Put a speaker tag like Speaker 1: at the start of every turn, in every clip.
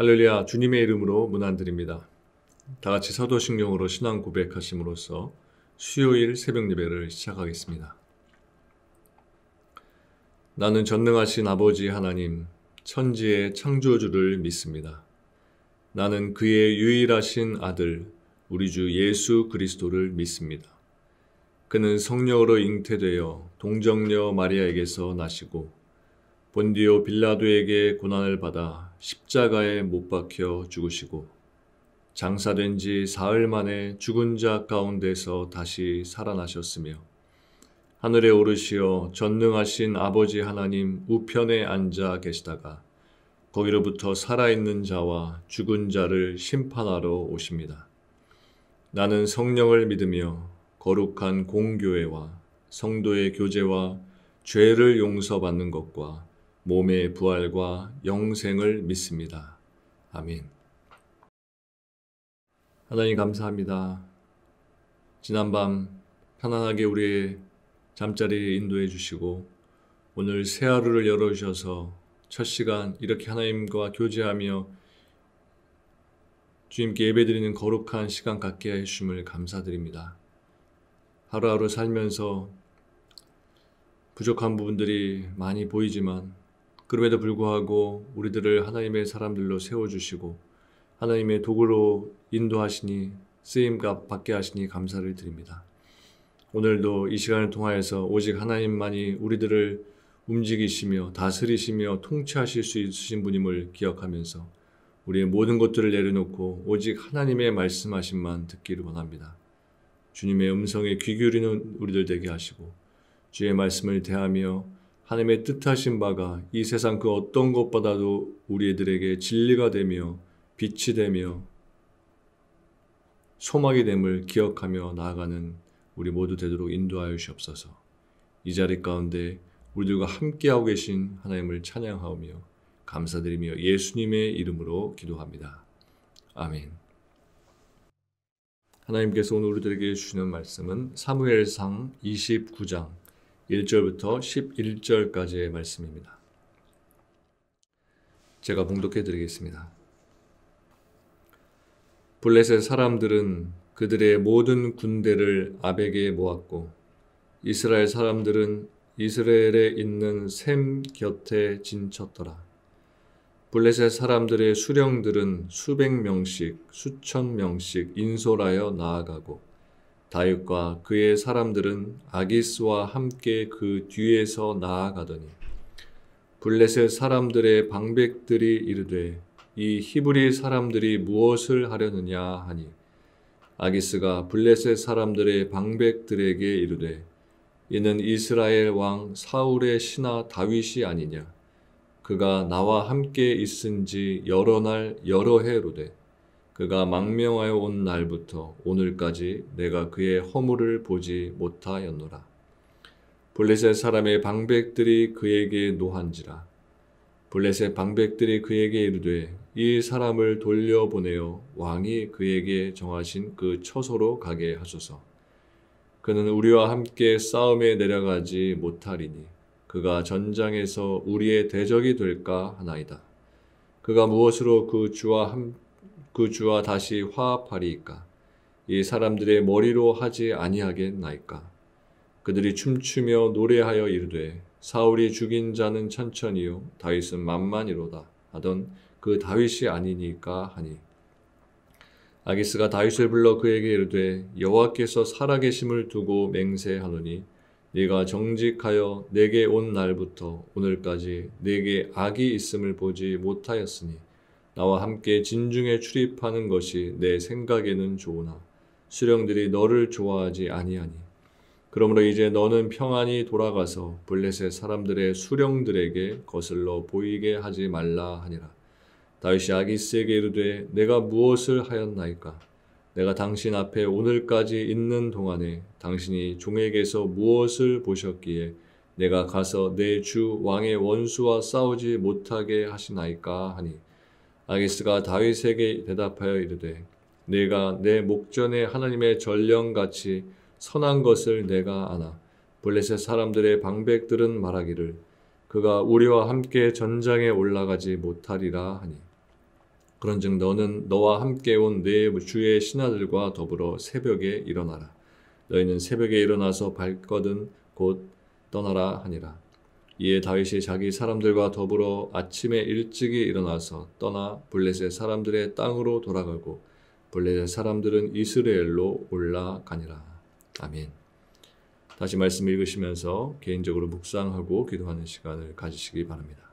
Speaker 1: 할렐루야, 주님의 이름으로 문안드립니다. 다 같이 사도신경으로 신앙 고백하심으로써 수요일 새벽 예배를 시작하겠습니다. 나는 전능하신 아버지 하나님, 천지의 창조주를 믿습니다. 나는 그의 유일하신 아들, 우리 주 예수 그리스도를 믿습니다. 그는 성령으로 잉태되어 동정녀 마리아에게서 나시고 본디오 빌라도에게 고난을 받아 십자가에 못 박혀 죽으시고 장사된 지 사흘 만에 죽은 자 가운데서 다시 살아나셨으며 하늘에 오르시어 전능하신 아버지 하나님 우편에 앉아 계시다가 거기로부터 살아있는 자와 죽은 자를 심판하러 오십니다. 나는 성령을 믿으며 거룩한 공교회와 성도의 교제와 죄를 용서받는 것과 몸의 부활과 영생을 믿습니다. 아멘. 하나님 감사합니다. 지난밤 편안하게 우리의 잠자리에 인도해 주시고 오늘 새 하루를 열어주셔서 첫 시간 이렇게 하나님과 교제하며 주님께 예배드리는 거룩한 시간 갖게 해주심을 감사드립니다. 하루하루 살면서 부족한 부분들이 많이 보이지만 그럼에도 불구하고 우리들을 하나님의 사람들로 세워주시고 하나님의 도구로 인도하시니 쓰임 받게 하시니 감사를 드립니다. 오늘도 이 시간을 통하여서 오직 하나님만이 우리들을 움직이시며 다스리시며 통치하실 수 있으신 분임을 기억하면서 우리의 모든 것들을 내려놓고 오직 하나님의 말씀하심만 듣기를 원합니다. 주님의 음성에 귀 기울이는 우리들 되게 하시고 주의 말씀을 대하며 하나님의 뜻하신 바가 이 세상 그 어떤 것보다도 우리들에게 진리가 되며 빛이 되며 소망이 됨을 기억하며 나아가는 우리 모두 되도록 인도하여 주옵소서. 이 자리 가운데 우리들과 함께하고 계신 하나님을 찬양하오며 감사드리며 예수님의 이름으로 기도합니다. 아멘. 하나님께서 오늘 우리들에게 주시는 말씀은 사무엘상 29장 1절부터 11절까지의 말씀입니다. 제가 봉독해 드리겠습니다. 블레셋 사람들은 그들의 모든 군대를 아벡에 모았고 이스라엘 사람들은 이스라엘에 있는 셈 곁에 진쳤더라. 블레셋 사람들의 수령들은 수백 명씩 수천 명씩 인솔하여 나아가고 다윗과 그의 사람들은 아기스와 함께 그 뒤에서 나아가더니 블레셋 사람들의 방백들이 이르되 이 히브리 사람들이 무엇을 하려느냐 하니 아기스가 블레셋 사람들의 방백들에게 이르되 이는 이스라엘 왕 사울의 신하 다윗이 아니냐. 그가 나와 함께 있은지 여러 날 여러 해로되 그가 망명하여 온 날부터 오늘까지 내가 그의 허물을 보지 못하였노라. 블레셋 사람의 방백들이 그에게 노한지라. 블레셋 방백들이 그에게 이르되 이 사람을 돌려보내어 왕이 그에게 정하신 그 처소로 가게 하소서. 그는 우리와 함께 싸움에 내려가지 못하리니 그가 전장에서 우리의 대적이 될까 하나이다. 그가 무엇으로 그 주와 다시 화합하리이까? 이 사람들의 머리로 하지 아니하겠나이까? 그들이 춤추며 노래하여 이르되 사울이 죽인 자는 천천히요 다윗은 만만이로다 하던 그 다윗이 아니니까 하니 아기스가 다윗을 불러 그에게 이르되 여호와께서 살아계심을 두고 맹세하노니 네가 정직하여 내게 온 날부터 오늘까지 내게 악이 있음을 보지 못하였으니 나와 함께 진중에 출입하는 것이 내 생각에는 좋으나 수령들이 너를 좋아하지 아니하니 그러므로 이제 너는 평안히 돌아가서 블레셋 사람들의 수령들에게 거슬러 보이게 하지 말라 하니라. 다윗이 아기스에게 이르되 내가 무엇을 하였나이까? 내가 당신 앞에 오늘까지 있는 동안에 당신이 종에게서 무엇을 보셨기에 내가 가서 내 주 왕의 원수와 싸우지 못하게 하시나이까 하니 아기스가 다윗에게 대답하여 이르되 내가 내 목전에 하나님의 전령같이 선한 것을 내가 아나 블레셋 사람들의 방백들은 말하기를 그가 우리와 함께 전장에 올라가지 못하리라 하니 그런즉 너는 너와 함께 온 네 주의 신하들과 더불어 새벽에 일어나라. 너희는 새벽에 일어나서 발거든 곧 떠나라 하니라. 이에 다윗이 자기 사람들과 더불어 아침에 일찍이 일어나서 떠나 블레셋 사람들의 땅으로 돌아가고 블레셋 사람들은 이스라엘로 올라가니라. 아멘. 다시 말씀 읽으시면서 개인적으로 묵상하고 기도하는 시간을 가지시기 바랍니다.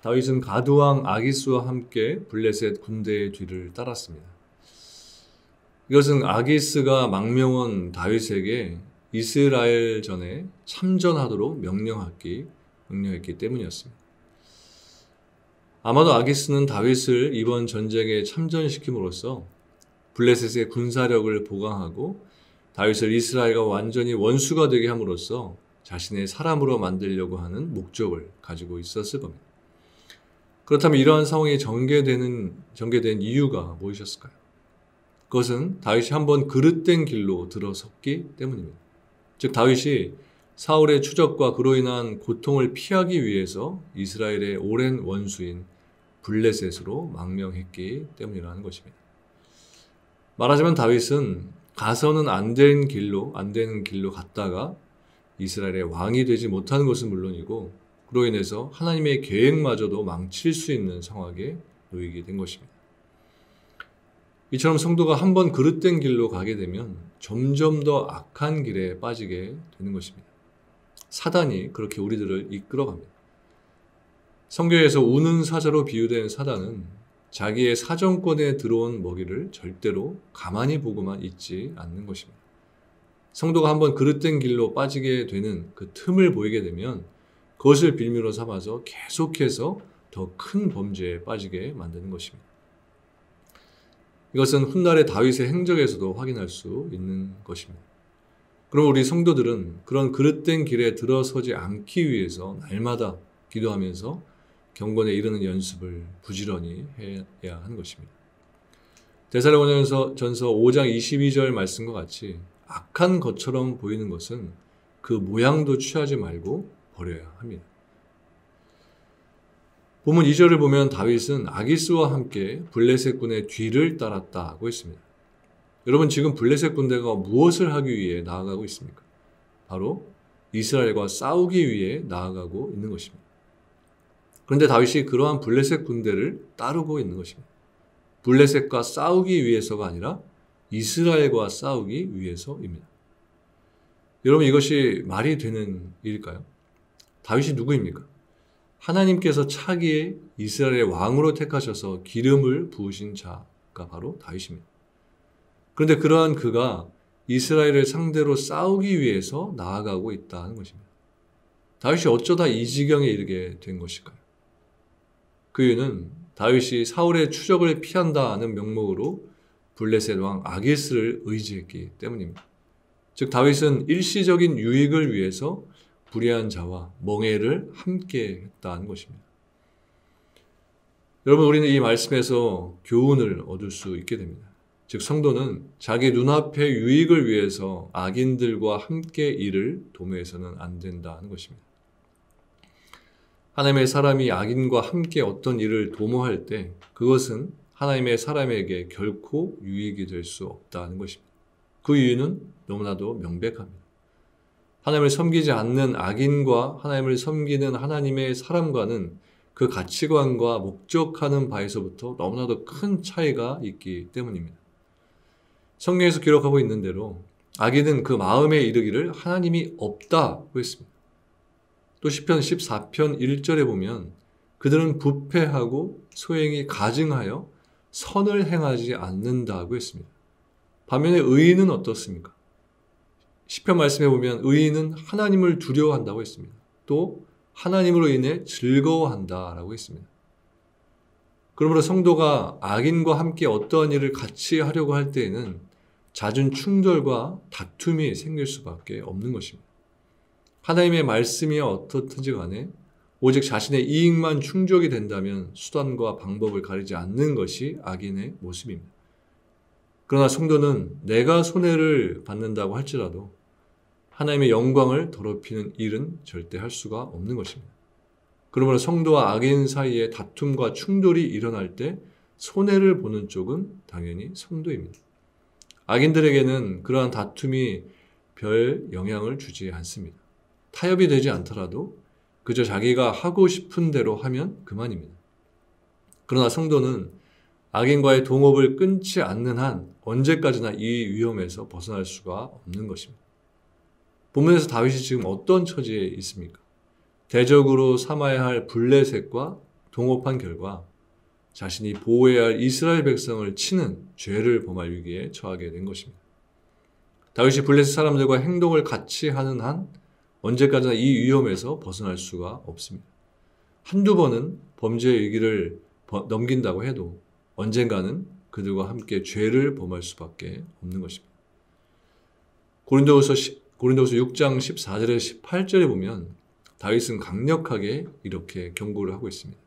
Speaker 1: 다윗은 가드왕 아기스와 함께 블레셋 군대의 뒤를 따랐습니다. 이것은 아기스가 망명원 다윗에게 이스라엘전에 참전하도록 명령했기 때문이었습니다. 아마도 아기스는 다윗을 이번 전쟁에 참전시킴으로써 블레셋의 군사력을 보강하고 다윗을 이스라엘과 완전히 원수가 되게 함으로써 자신의 사람으로 만들려고 하는 목적을 가지고 있었을 겁니다. 그렇다면 이러한 상황이 전개된 이유가 무엇이었을까요? 그것은 다윗이 한번 그릇된 길로 들어섰기 때문입니다. 즉 다윗이 사울의 추적과 그로 인한 고통을 피하기 위해서 이스라엘의 오랜 원수인 블레셋으로 망명했기 때문이라는 것입니다. 말하자면 다윗은 가서는 안 되는 길로 갔다가 이스라엘의 왕이 되지 못하는 것은 물론이고 그로 인해서 하나님의 계획마저도 망칠 수 있는 상황에 놓이게 된 것입니다. 이처럼 성도가 한번 그릇된 길로 가게 되면 점점 더 악한 길에 빠지게 되는 것입니다. 사단이 그렇게 우리들을 이끌어갑니다. 성경에서 우는 사자로 비유된 사단은 자기의 사정권에 들어온 먹이를 절대로 가만히 보고만 있지 않는 것입니다. 성도가 한번 그릇된 길로 빠지게 되는 그 틈을 보이게 되면 그것을 빌미로 삼아서 계속해서 더 큰 범죄에 빠지게 만드는 것입니다. 이것은 훗날의 다윗의 행적에서도 확인할 수 있는 것입니다. 그럼 우리 성도들은 그런 그릇된 길에 들어서지 않기 위해서 날마다 기도하면서 경건에 이르는 연습을 부지런히 해야 하는 것입니다. 데살로니가전서 5장 22절 말씀과 같이 악한 것처럼 보이는 것은 그 모양도 취하지 말고 버려야 합니다. 본문 2절을 보면 다윗은 아기스와 함께 블레셋 군의 뒤를 따랐다고 했습니다. 여러분 지금 블레셋 군대가 무엇을 하기 위해 나아가고 있습니까? 바로 이스라엘과 싸우기 위해 나아가고 있는 것입니다. 그런데 다윗이 그러한 블레셋 군대를 따르고 있는 것입니다. 블레셋과 싸우기 위해서가 아니라 이스라엘과 싸우기 위해서입니다. 여러분 이것이 말이 되는 일일까요? 다윗이 누구입니까? 하나님께서 차기에 이스라엘의 왕으로 택하셔서 기름을 부으신 자가 바로 다윗입니다. 그런데 그러한 그가 이스라엘을 상대로 싸우기 위해서 나아가고 있다는 것입니다. 다윗이 어쩌다 이 지경에 이르게 된 것일까요? 그 이유는 다윗이 사울의 추적을 피한다는 명목으로 블레셋 왕 아기스를 의지했기 때문입니다. 즉 다윗은 일시적인 유익을 위해서 불의한 자와 멍에를 함께 했다는 것입니다. 여러분, 우리는 이 말씀에서 교훈을 얻을 수 있게 됩니다. 즉 성도는 자기 눈앞의 유익을 위해서 악인들과 함께 일을 도모해서는 안 된다는 것입니다. 하나님의 사람이 악인과 함께 어떤 일을 도모할 때 그것은 하나님의 사람에게 결코 유익이 될 수 없다는 것입니다. 그 이유는 너무나도 명백합니다. 하나님을 섬기지 않는 악인과 하나님을 섬기는 하나님의 사람과는 그 가치관과 목적하는 바에서부터 너무나도 큰 차이가 있기 때문입니다. 성경에서 기록하고 있는 대로 악인은 그 마음에 이르기를 하나님이 없다고 했습니다. 또 시편 14편 1절에 보면 그들은 부패하고 소행이 가증하여 선을 행하지 않는다고 했습니다. 반면에 의인은 어떻습니까? 시편 말씀에 보면 의인은 하나님을 두려워한다고 했습니다. 또 하나님으로 인해 즐거워한다라고 했습니다. 그러므로 성도가 악인과 함께 어떠한 일을 같이 하려고 할 때에는 잦은 충돌과 다툼이 생길 수밖에 없는 것입니다. 하나님의 말씀이야 어떻든지 간에 오직 자신의 이익만 충족이 된다면 수단과 방법을 가리지 않는 것이 악인의 모습입니다. 그러나 성도는 내가 손해를 받는다고 할지라도 하나님의 영광을 더럽히는 일은 절대 할 수가 없는 것입니다. 그러므로 성도와 악인 사이에 다툼과 충돌이 일어날 때 손해를 보는 쪽은 당연히 성도입니다. 악인들에게는 그러한 다툼이 별 영향을 주지 않습니다. 타협이 되지 않더라도 그저 자기가 하고 싶은 대로 하면 그만입니다. 그러나 성도는 악인과의 동업을 끊지 않는 한 언제까지나 이 위험에서 벗어날 수가 없는 것입니다. 본문에서 다윗이 지금 어떤 처지에 있습니까? 대적으로 삼아야 할 블레셋과 동업한 결과 자신이 보호해야 할 이스라엘 백성을 치는 죄를 범할 위기에 처하게 된 것입니다. 다윗이 블레셋 사람들과 행동을 같이 하는 한 언제까지나 이 위험에서 벗어날 수가 없습니다. 한두 번은 범죄의 위기를 넘긴다고 해도 언젠가는 그들과 함께 죄를 범할 수밖에 없는 것입니다. 고린도후서 6장 14절에서 18절에 보면 다윗은 강력하게 이렇게 경고를 하고 있습니다.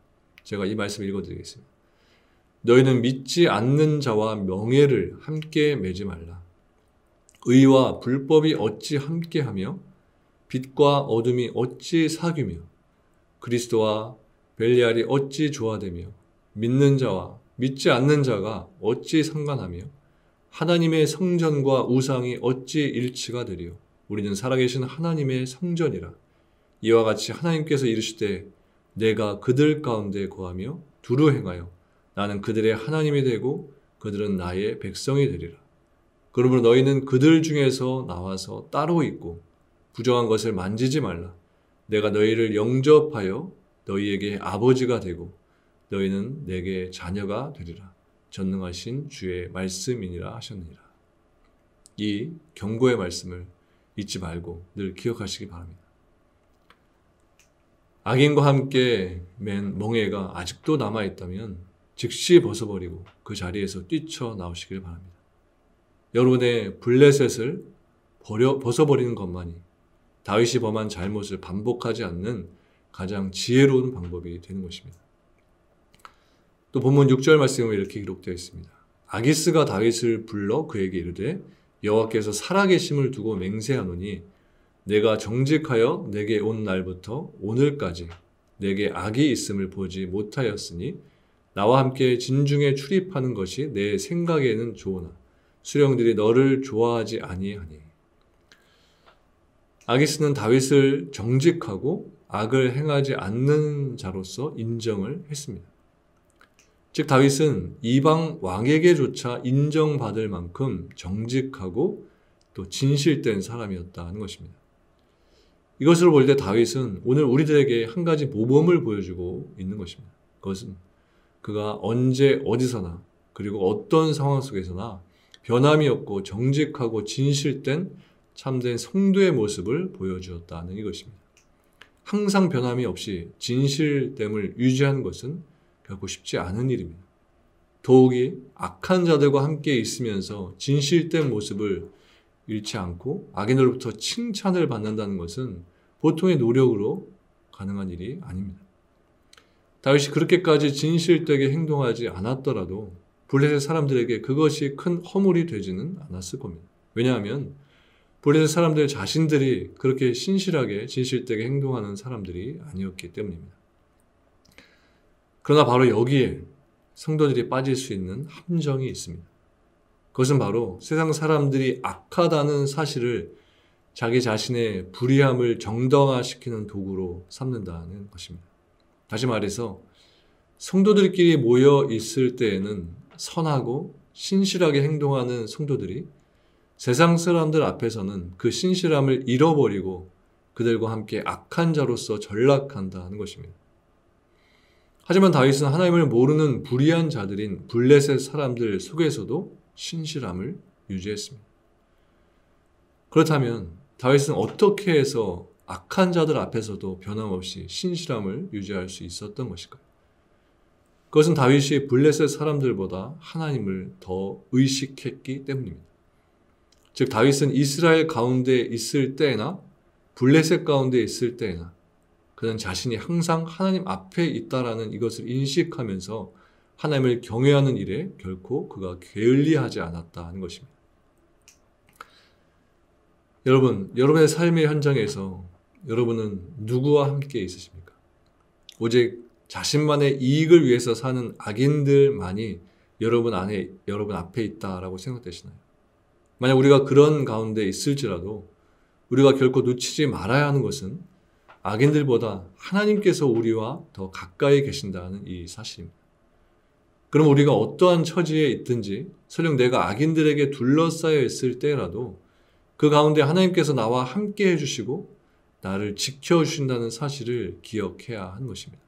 Speaker 1: 제가 이 말씀을 읽어드리겠습니다. 너희는 믿지 않는 자와 명예를 함께 매지 말라. 의와 불법이 어찌 함께하며 빛과 어둠이 어찌 사귀며 그리스도와 벨리알이 어찌 조화되며 믿는 자와 믿지 않는 자가 어찌 상관하며 하나님의 성전과 우상이 어찌 일치가 되리요. 우리는 살아계신 하나님의 성전이라. 이와 같이 하나님께서 이르시되 내가 그들 가운데 거하며 두루 행하여 나는 그들의 하나님이 되고 그들은 나의 백성이 되리라. 그러므로 너희는 그들 중에서 나와서 따로 있고 부정한 것을 만지지 말라. 내가 너희를 영접하여 너희에게 아버지가 되고 너희는 내게 자녀가 되리라. 전능하신 주의 말씀이니라 하셨느니라. 이 경고의 말씀을 잊지 말고 늘 기억하시기 바랍니다. 악인과 함께 맨 멍에가 아직도 남아있다면 즉시 벗어버리고 그 자리에서 뛰쳐나오시길 바랍니다. 여러분의 블레셋을 벗어버리는 것만이 다윗이 범한 잘못을 반복하지 않는 가장 지혜로운 방법이 되는 것입니다. 또 본문 6절 말씀에 이렇게 기록되어 있습니다. 아기스가 다윗을 불러 그에게 이르되 여호와께서 살아계심을 두고 맹세하노니 내가 정직하여 내게 온 날부터 오늘까지 내게 악이 있음을 보지 못하였으니 나와 함께 진중에 출입하는 것이 내 생각에는 좋으나 수령들이 너를 좋아하지 아니하니. 아기스는 다윗을 정직하고 악을 행하지 않는 자로서 인정을 했습니다. 즉 다윗은 이방 왕에게조차 인정받을 만큼 정직하고 또 진실된 사람이었다는 것입니다. 이것을 볼 때 다윗은 오늘 우리들에게 한 가지 모범을 보여주고 있는 것입니다. 그것은 그가 언제 어디서나 그리고 어떤 상황 속에서나 변함이 없고 정직하고 진실된 참된 성도의 모습을 보여주었다는 이것입니다. 항상 변함이 없이 진실됨을 유지하는 것은 결코 쉽지 않은 일입니다. 더욱이 악한 자들과 함께 있으면서 진실된 모습을 잃지 않고 악인들로부터 칭찬을 받는다는 것은 보통의 노력으로 가능한 일이 아닙니다. 다윗이 그렇게까지 진실되게 행동하지 않았더라도 블레셋 사람들에게 그것이 큰 허물이 되지는 않았을 겁니다. 왜냐하면 블레셋 사람들 자신들이 그렇게 신실하게 진실되게 행동하는 사람들이 아니었기 때문입니다. 그러나 바로 여기에 성도들이 빠질 수 있는 함정이 있습니다. 그것은 바로 세상 사람들이 악하다는 사실을 자기 자신의 불의함을 정당화시키는 도구로 삼는다는 것입니다. 다시 말해서 성도들끼리 모여 있을 때에는 선하고 신실하게 행동하는 성도들이 세상 사람들 앞에서는 그 신실함을 잃어버리고 그들과 함께 악한 자로서 전락한다는 것입니다. 하지만 다윗은 하나님을 모르는 불의한 자들인 블레셋 사람들 속에서도 신실함을 유지했습니다. 그렇다면 다윗은 어떻게 해서 악한 자들 앞에서도 변함없이 신실함을 유지할 수 있었던 것일까요? 그것은 다윗이 블레셋 사람들보다 하나님을 더 의식했기 때문입니다. 즉 다윗은 이스라엘 가운데 있을 때나 블레셋 가운데 있을 때나 그는 자신이 항상 하나님 앞에 있다라는 이것을 인식하면서 하나님을 경외하는 일에 결코 그가 게을리하지 않았다는 것입니다. 여러분, 여러분의 삶의 현장에서 여러분은 누구와 함께 있으십니까? 오직 자신만의 이익을 위해서 사는 악인들만이 여러분 앞에 있다라고 생각되시나요? 만약 우리가 그런 가운데 있을지라도 우리가 결코 놓치지 말아야 하는 것은 악인들보다 하나님께서 우리와 더 가까이 계신다는 이 사실입니다. 그럼 우리가 어떠한 처지에 있든지 설령 내가 악인들에게 둘러싸여 있을 때라도 그 가운데 하나님께서 나와 함께 해주시고 나를 지켜주신다는 사실을 기억해야 하는 것입니다.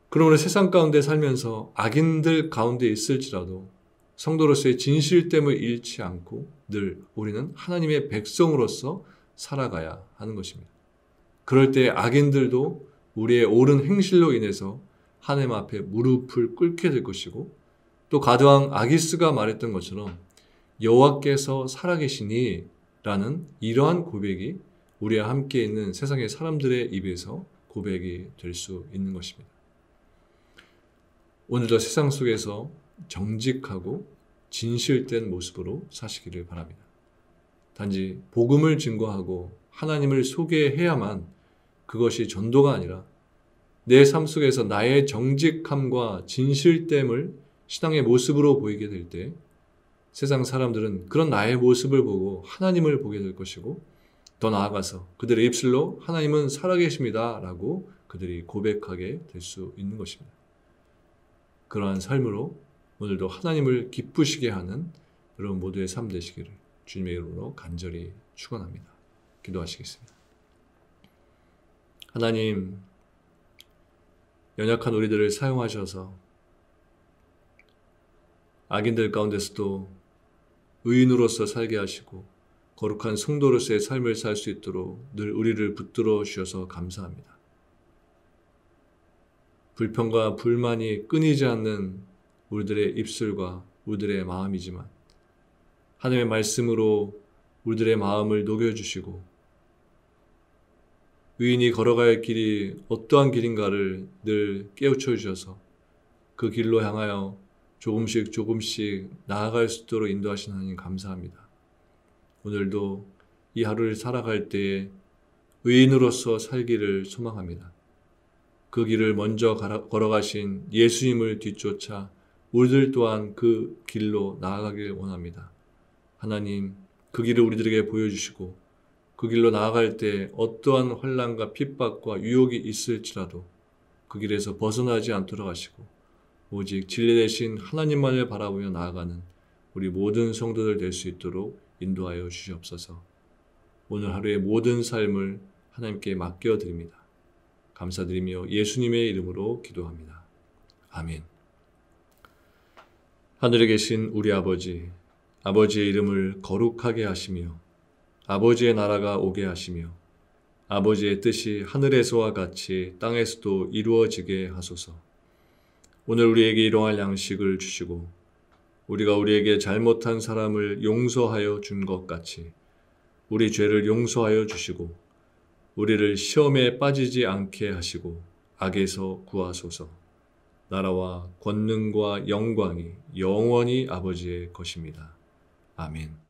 Speaker 1: 그러므로 세상 가운데 살면서 악인들 가운데 있을지라도 성도로서의 진실됨을 잃지 않고 늘 우리는 하나님의 백성으로서 살아가야 하는 것입니다. 그럴 때 악인들도 우리의 옳은 행실로 인해서 하나님 앞에 무릎을 꿇게 될 것이고 또 가드왕 아기스가 말했던 것처럼 여호와께서 살아계시니 라는 이러한 고백이 우리와 함께 있는 세상의 사람들의 입에서 고백이 될 수 있는 것입니다. 오늘도 세상 속에서 정직하고 진실된 모습으로 사시기를 바랍니다. 단지 복음을 증거하고 하나님을 소개해야만 그것이 전도가 아니라 내 삶 속에서 나의 정직함과 진실됨을 신앙의 모습으로 보이게 될 때 세상 사람들은 그런 나의 모습을 보고 하나님을 보게 될 것이고 더 나아가서 그들의 입술로 하나님은 살아계십니다 라고 그들이 고백하게 될 수 있는 것입니다. 그러한 삶으로 오늘도 하나님을 기쁘시게 하는 여러분 모두의 삶 되시기를 주님의 이름으로 간절히 축원합니다. 기도하시겠습니다. 하나님, 연약한 우리들을 사용하셔서 악인들 가운데서도 의인으로서 살게 하시고 거룩한 성도로서의 삶을 살 수 있도록 늘 우리를 붙들어 주셔서 감사합니다. 불평과 불만이 끊이지 않는 우리들의 입술과 우리들의 마음이지만 하나님의 말씀으로 우리들의 마음을 녹여주시고 의인이 걸어가야 할 길이 어떠한 길인가를 늘 깨우쳐 주셔서 그 길로 향하여 조금씩 나아갈 수 있도록 인도하시는 하나님 감사합니다. 오늘도 이 하루를 살아갈 때에 의인으로서 살기를 소망합니다. 그 길을 먼저 걸어가신 예수님을 뒤쫓아 우리들 또한 그 길로 나아가길 원합니다. 하나님, 그 길을 우리들에게 보여주시고 그 길로 나아갈 때 어떠한 환난과 핍박과 유혹이 있을지라도 그 길에서 벗어나지 않도록 하시고 오직 진리 되신 하나님만을 바라보며 나아가는 우리 모든 성도들 될 수 있도록 인도하여 주시옵소서. 오늘 하루의 모든 삶을 하나님께 맡겨드립니다. 감사드리며 예수님의 이름으로 기도합니다. 아멘. 하늘에 계신 우리 아버지, 아버지의 이름을 거룩하게 하시며 아버지의 나라가 오게 하시며 아버지의 뜻이 하늘에서와 같이 땅에서도 이루어지게 하소서. 오늘 우리에게 일용할 양식을 주시고 우리가 우리에게 잘못한 사람을 용서하여 준 것 같이 우리 죄를 용서하여 주시고 우리를 시험에 빠지지 않게 하시고 악에서 구하소서. 나라와 권능과 영광이 영원히 아버지의 것입니다. 아멘.